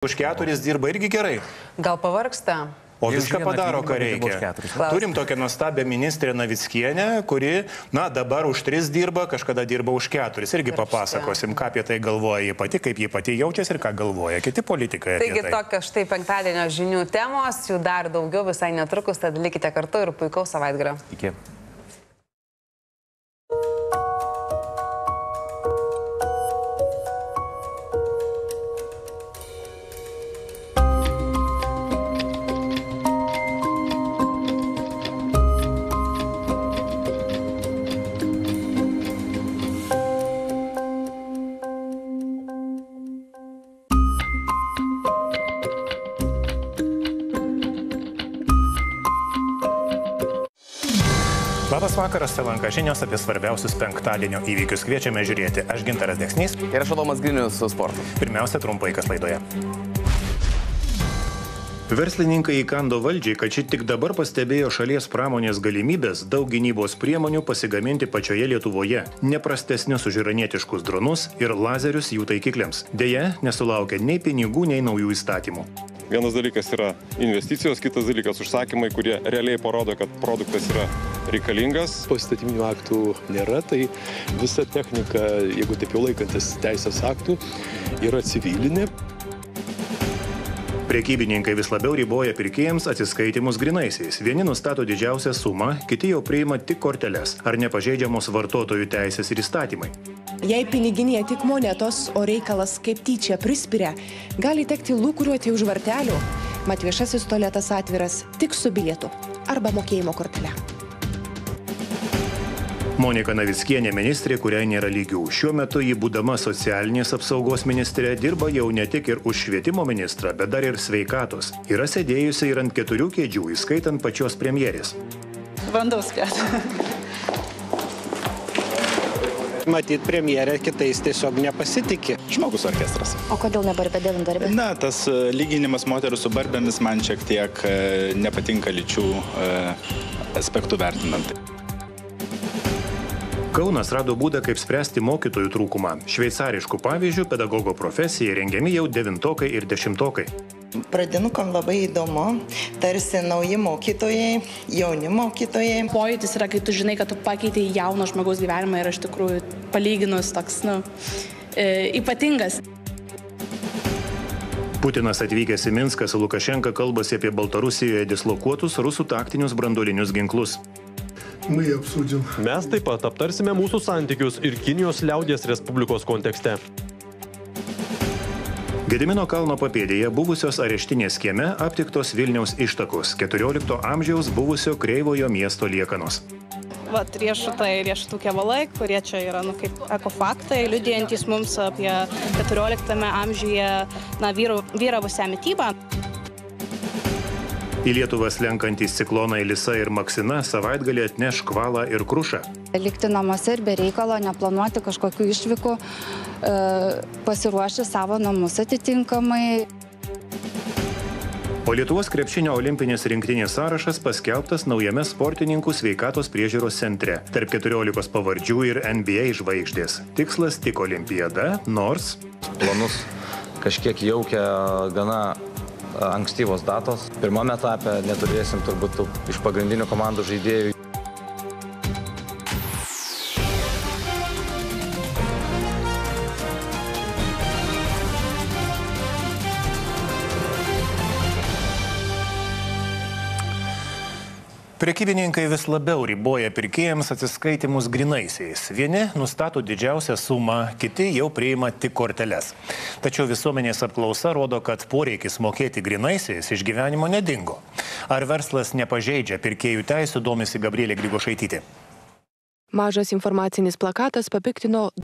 Už 4 dirba irgi gerai. Gal pavargsta? O viską padaro, ką reikia. Turim tokią nuostabią ministrę Navickienę, kuri, dabar už 3 dirba, kažkada dirba už 4. Irgi papasakosim, ką apie tai galvoja jie pati, kaip jie pati jaučiasi ir ką galvoja kiti politikai. Taigi tokios štai penktadienio žinių temos, jų dar daugiau visai netrukus, tad likite kartu ir puikaus savaitgalio. Iki. Labas vakaras, Salanka žinios apie svarbiausius penktadienio įvykius. Kviečiame žiūrėti. Aš Gintaras Deksnys. Ir aš Adomas Grinius su sportu. Pirmiausia, trumpai kas laidoje. Verslininkai įkando valdžiai, kad ši tik dabar pastebėjo šalies pramonės galimybės daug gynybos priemonių pasigaminti pačioje Lietuvoje, neprastesnius už iranietiškus dronus ir lazerius jų taikikliams. Deja, nesulaukia nei pinigų, nei naujų įstatymų. Vienas dalykas yra investicijos, kitas dalykas užsakymai, kurie realiai parodo, kad produktas yra reikalingas. Poįstatyminių aktų nėra, tai visa technika, jeigu taip jau laikantis teisės aktų, yra civilinė. Prekybininkai vis labiau riboja pirkėjams atsiskaitimus grynaisiais. Vieni nustato didžiausią sumą, kiti jau priima tik korteles. Ar nepažeidžiamos vartotojų teisės ir įstatymai? Jei piniginėje tik monetos, o reikalas kaip tyčia prispiria, gali tekti lūkuriuoti už vartelių, mat viešasis tualetas atviras tik su bilietu arba mokėjimo kortele. Monika Navickienė ministrė, kuriai nėra lygių. Šiuo metu ji, būdama socialinės apsaugos ministrė, dirba jau ne tik ir už švietimo ministrą, bet dar ir sveikatos. Yra sėdėjusi ir ant 4 kėdžių, įskaitant pačios premjerės. Bandau spėti. Matyt, premjerė kitais tiesiog nepasitikė. Žmogus orkestras. O kodėl ne barbė, dėl darbė? Na, tas lyginimas moterų su barbėmis man šiek tiek nepatinka lyčių aspektų vertinant. Kaunas rado būdą, kaip spręsti mokytojų trūkumą. Šveicariškų pavyzdžių pedagogo profesijai rengiami jau 9-okai ir 10-okai. Pradinukam labai įdomu, tarsi nauji mokytojai, jauni mokytojai. Pojūtis yra, kai tu žinai, kad tu pakeitei jauno žmogaus gyvenimą ir iš tikrųjų palyginus toks, ypatingas. Putinas atvykęs į Minską su Lukašenka kalbasi apie Baltarusijoje dislokuotus rusų taktinius branduolinius ginklus. Mes taip pat aptarsime mūsų santykius ir Kinijos liaudies Respublikos kontekste. Gedimino kalno papėdėje buvusios areštinės kieme aptiktos Vilniaus ištakos, 14 amžiaus buvusio Kreivojo miesto liekanos. Vat riešutai ir riešutų kevalai, kurie čia yra kaip ekofaktai, liudijantys mums apie 14 amžiuje vyravusią mitybą. Į Lietuvą slenkantys ciklonai Lisa ir Maksina savaitgalį atneš škvalą ir krušą. Likti namuose ir be reikalo, neplanuoti kažkokių išvykų, pasiruošti savo namus atitinkamai. O Lietuvos krepšinio olimpinės rinktinės sąrašas paskelbtas naujame sportininkų sveikatos priežiūros centre. Tarp 14 pavardžių ir NBA žvaigždės. Tikslas tik olimpiada, nors planus kažkiek jaukia gana ankstyvos datos. Pirmame etape neturėsim turbūt iš pagrindinių komandų žaidėjų. Prekybininkai vis labiau riboja pirkėjams atsiskaitimus grynaisiais. Vieni nustato didžiausią sumą, kiti jau priima tik korteles. Tačiau visuomenės apklausa rodo, kad poreikis mokėti grynaisiais iš gyvenimo nedingo. Ar verslas nepažeidžia pirkėjų teisių, domisi Gabrielė Grigošaitytė. Mažas informacinis plakatas papiktino